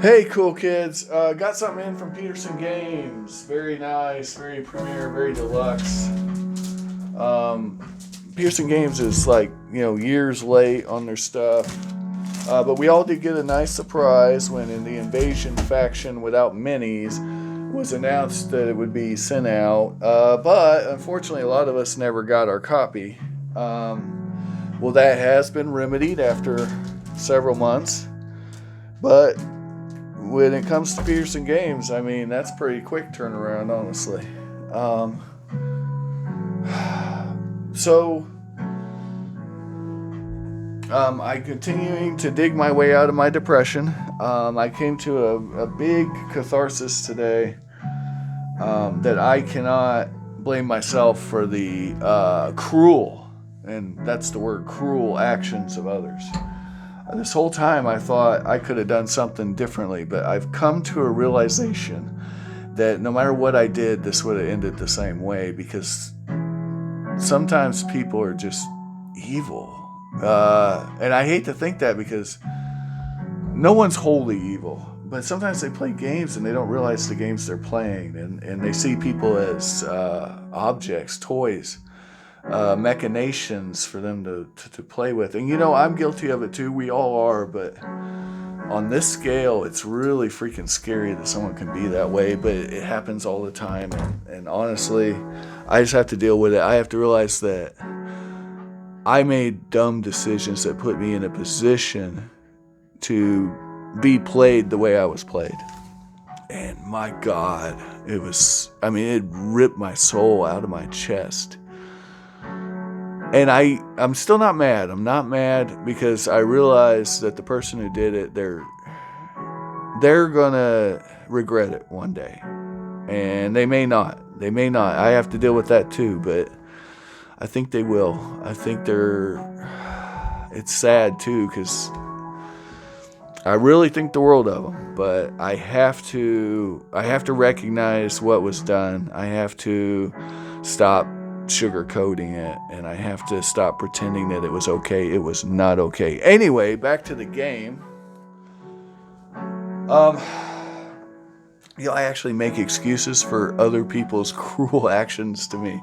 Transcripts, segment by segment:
Hey, cool kids. Got something in from Peterson Games. Very nice, very premier, very deluxe. Um, Peterson Games is like, years late on their stuff. But we all did get a nice surprise when in the Invasion faction without minis was announced that it would be sent out. But unfortunately, a lot of us never got our copy. Well, that has been remedied after several months. But when it comes to Peterson Games, I mean, that's pretty quick turnaround, honestly. So, I'm continuing to dig my way out of my depression. I came to a big catharsis today that I cannot blame myself for the cruel, and that's the word, cruel actions of others. This whole time I thought I could have done something differently, but I've come to a realization that no matter what I did, this would have ended the same way, because sometimes people are just evil. And I hate to think that, because no one's wholly evil. But sometimes they play games and they don't realize the games they're playing, and they see people as objects, toys. Machinations for them to play with. And I'm guilty of it too. We all are, but on this scale, it's really freaking scary that someone can be that way, but it happens all the time. And honestly, I just have to deal with it. I have to realize that I made dumb decisions that put me in a position to be played the way I was played. And my God, it ripped my soul out of my chest. And I'm still not mad. I'm not mad because I realize that the person who did it, they're gonna regret it one day. And they may not. They may not. I have to deal with that too, but I think they will. I think it's sad too, because I really think the world of them, but I have to recognize what was done. I have to stop sugarcoating it, and I have to stop pretending that it was okay. It was not okay. Anyway, back to the game. I actually make excuses for other people's cruel actions to me.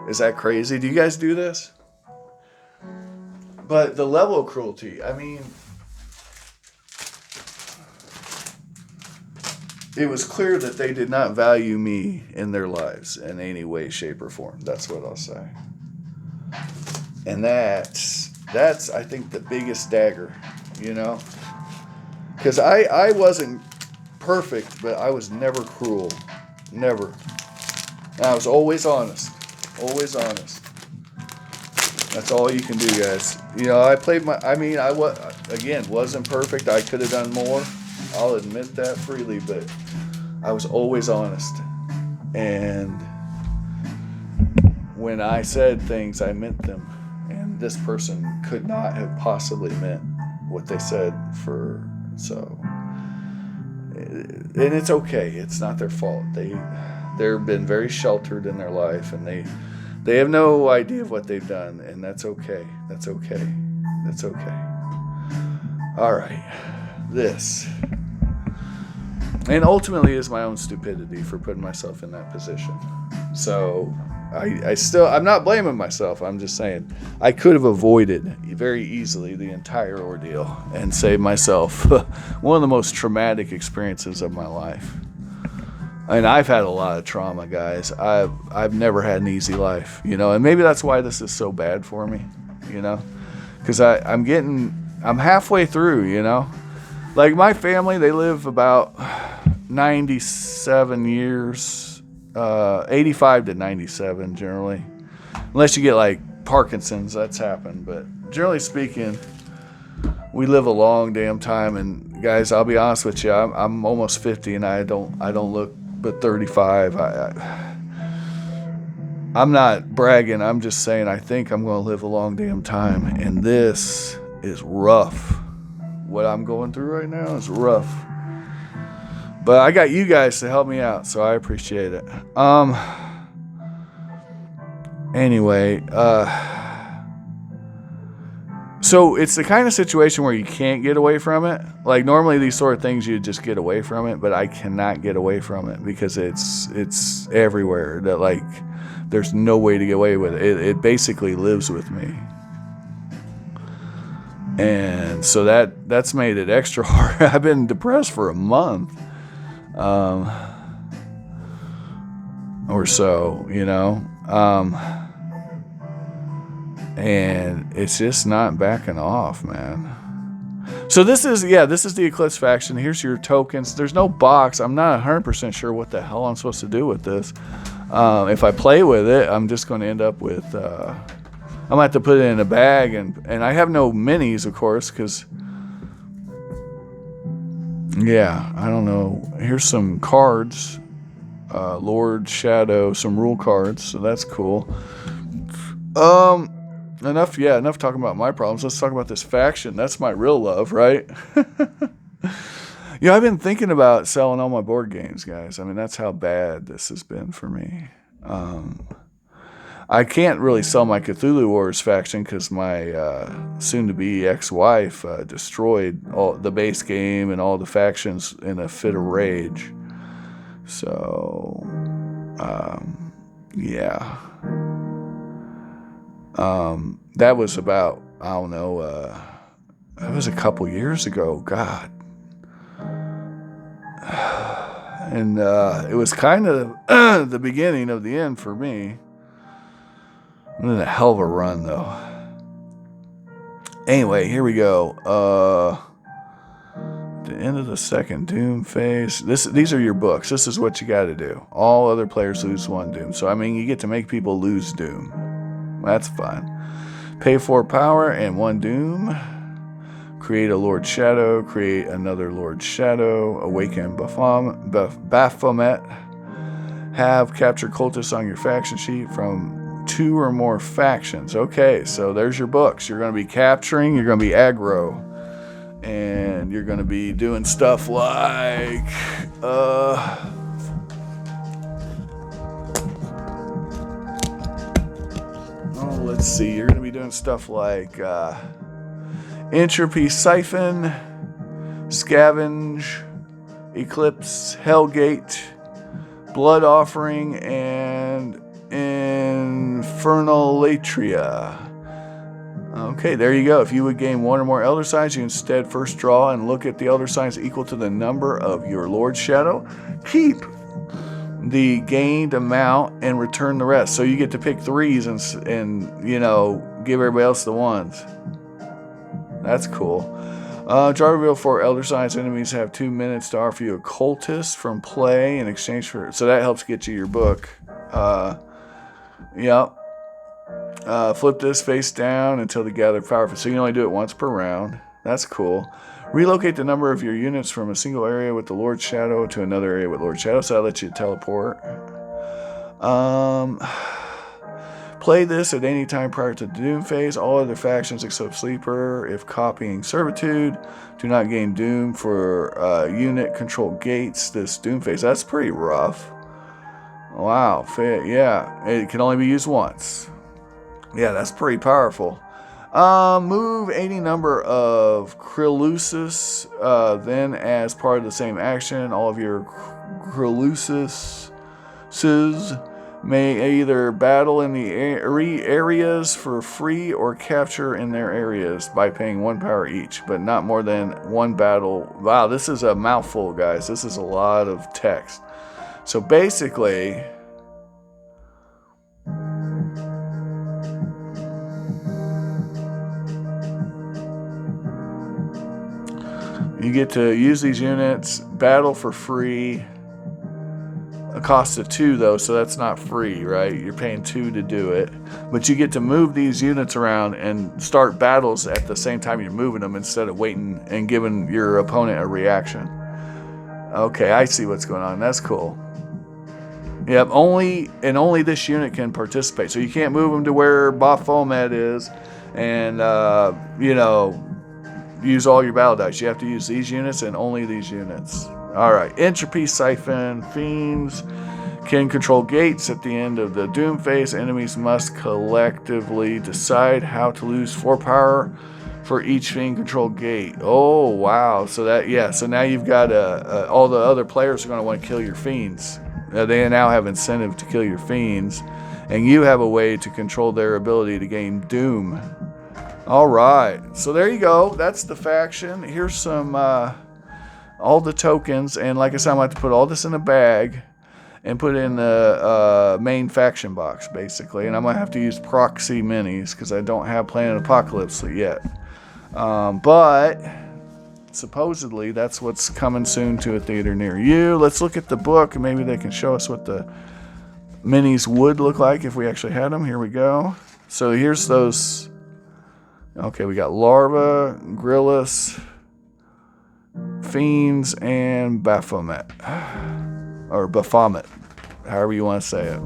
Is that crazy? Do you guys do this? But the level of cruelty, it was clear that they did not value me in their lives in any way, shape, or form. That's what I'll say. And that's I think, the biggest dagger, Because I wasn't perfect, but I was never cruel. Never. And I was always honest. Always honest. That's all you can do, guys. I played wasn't perfect. I could have done more. I'll admit that freely, but I was always honest. And when I said things, I meant them. And this person could not have possibly meant what they said and it's okay. It's not their fault. They've been very sheltered in their life, and they have no idea of what they've done, and that's okay. That's okay. That's okay. All right. This. And ultimately is my own stupidity for putting myself in that position. So I'm not blaming myself. I'm just saying I could have avoided very easily the entire ordeal and saved myself one of the most traumatic experiences of my life. And I've had a lot of trauma, guys. I've never had an easy life, and maybe that's why this is so bad for me, because I'm halfway through, Like my family, they live about 97 years, 85 to 97 generally. Unless you get like Parkinson's, that's happened. But generally speaking, we live a long damn time. And guys, I'll be honest with you, I'm almost 50 and I don't look but 35. I'm not bragging. I'm just saying I think I'm going to live a long damn time. And this is rough. What I'm going through right now is rough. But I got you guys to help me out, so I appreciate it. So it's the kind of situation where you can't get away from it. Like normally these sort of things you just get away from it, but I cannot get away from it because it's everywhere. That like there's no way to get away with it. It basically lives with me. And so that's made it extra hard. I've been depressed for a month. Or so, you know. And it's just not backing off, man. So this is the Eclipse faction. Here's your tokens. There's no box. I'm not 100% sure what the hell I'm supposed to do with this. If I play with it, I'm just going to end up with... I'm going to have to put it in a bag. And I have no minis, of course, because... Yeah, I don't know. Here's some cards. Lord Shadow, some rule cards. So that's cool. Enough talking about my problems. Let's talk about this faction. That's my real love, right? I've been thinking about selling all my board games, guys. I mean, that's how bad this has been for me. I can't really sell my Cthulhu Wars faction because my soon-to-be ex-wife destroyed all the base game and all the factions in a fit of rage. So, yeah. That was about, I don't know, that was a couple years ago, God. And it was kind of the beginning of the end for me. It was a hell of a run, though. Anyway, here we go. The end of the second Doom phase. These are your books. This is what you got to do. All other players lose one Doom. So, I mean, you get to make people lose Doom. That's fun. Pay 4 power and 1 Doom. Create a Lord Shadow. Create another Lord Shadow. Awaken Baphomet. Have capture cultists on your faction sheet from 2 or more factions. Okay, so there's your books. You're going to be capturing. You're going to be aggro. And you're going to be doing stuff like... let's see. You're going to be doing stuff like Entropy Siphon, Scavenge, Eclipse, Hellgate, Blood Offering, and Infernal Latria. Okay, there you go. If you would gain 1 or more Elder Signs, you instead first draw and look at the Elder Signs equal to the number of your Lord Shadow. Keep the gained amount and return the rest. So you get to pick 3s and give everybody else the 1s. That's cool. Draw reveal 4 Elder Signs. Enemies have 2 minutes to offer you a cultist from play in exchange for... So that helps get you your book. Yep. Flip this face down until the gathered power. So you can only do it once per round. That's cool. Relocate the number of your units from a single area with the Lord Shadow to another area with Lord Shadow. So that lets you teleport. Play this at any time prior to the Doom phase. All other factions except Sleeper, if copying Servitude, do not gain Doom for unit control gates this Doom phase. That's pretty rough. Wow. Yeah. It can only be used once. Yeah, that's pretty powerful. Move any number of Krilusis, then as part of the same action, all of your Krilusis may either battle in the areas for free or capture in their areas by paying 1 power each, but not more than 1 battle. Wow, this is a mouthful, guys. This is a lot of text. So basically... you get to use these units, battle for free. It costs a 2 though, so that's not free, right? You're paying 2 to do it. But you get to move these units around and start battles at the same time you're moving them instead of waiting and giving your opponent a reaction. Okay, I see what's going on. That's cool. Yep, only this unit can participate. So you can't move them to where Baphomet is and, use all your battle dice. You have to use these units and only these units. Alright, Entropy Siphon. Fiends can control gates at the end of the Doom phase. Enemies must collectively decide how to lose 4 power for each fiend controlled gate. Oh, wow. So so now you've got all the other players are going to want to kill your fiends. They now have incentive to kill your fiends, and you have a way to control their ability to gain doom. All right. So there you go. That's the faction. Here's some all the tokens, and like I said, I'm going to have to put all this in a bag and put it in the main faction box, basically. And I'm going to have to use proxy minis because I don't have Planet Apocalypse yet. But supposedly that's what's coming soon to a theater near you. Let's look at the book, and maybe they can show us what the minis would look like if we actually had them. Here we go. So here's those. Okay, we got Larva, Grillus, Fiends, and Baphomet. Or Baphomet, however you want to say it.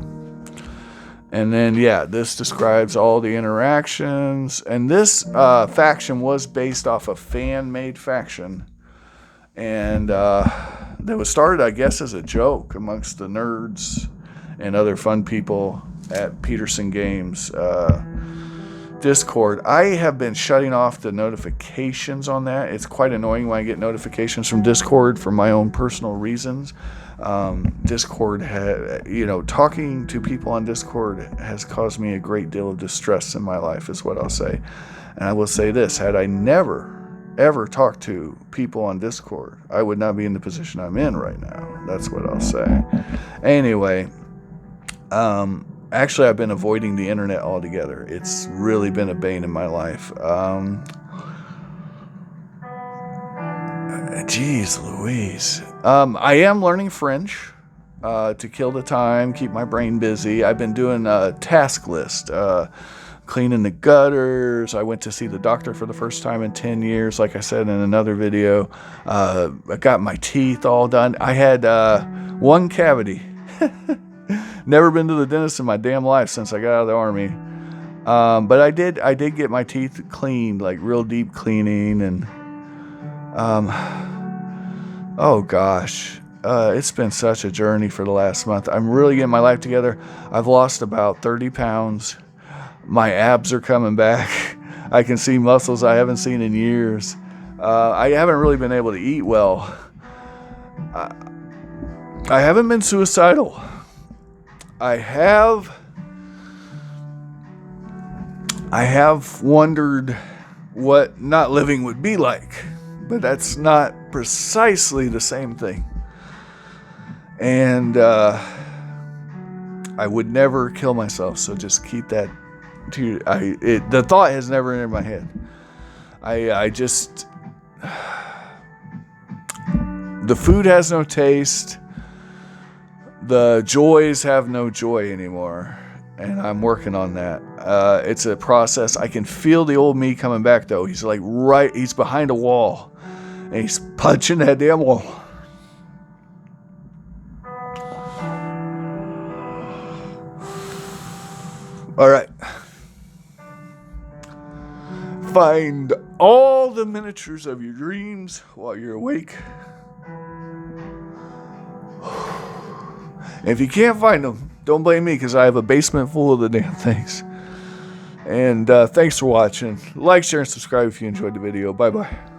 And then, this describes all the interactions. And this faction was based off a fan-made faction. And that was started, I guess, as a joke amongst the nerds and other fun people at Peterson Games Discord. I have been shutting off the notifications on that. It's quite annoying when I get notifications from Discord for my own personal reasons. Discord, talking to people on Discord has caused me a great deal of distress in my life, is what I'll say. And I will say this: had I never, ever talked to people on Discord, I would not be in the position I'm in right now. That's what I'll say. Anyway, actually, I've been avoiding the internet altogether. It's really been a bane in my life. Geez Louise. I am learning French to kill the time, keep my brain busy. I've been doing a task list, cleaning the gutters. I went to see the doctor for the first time in 10 years, like I said in another video. I got my teeth all done. I had one cavity. Never been to the dentist in my damn life since I got out of the Army. But I did get my teeth cleaned, like real deep cleaning, and oh gosh, it's been such a journey for the last month. I'm really getting my life together. I've lost about 30 pounds. My abs are coming back. I can see muscles I haven't seen in years. I haven't really been able to eat well. I haven't been suicidal. I have wondered what not living would be like, but that's not precisely the same thing. And I would never kill myself, so just keep that to the thought has never entered my head. The food has no taste. The joys have no joy anymore, and I'm working on that. It's a process. I can feel the old me coming back, though. He's he's behind a wall, and he's punching that damn wall. All right. Find all the miniatures of your dreams while you're awake. If you can't find them, don't blame me, because I have a basement full of the damn things. And thanks for watching. Like, share, and subscribe if you enjoyed the video. Bye-bye.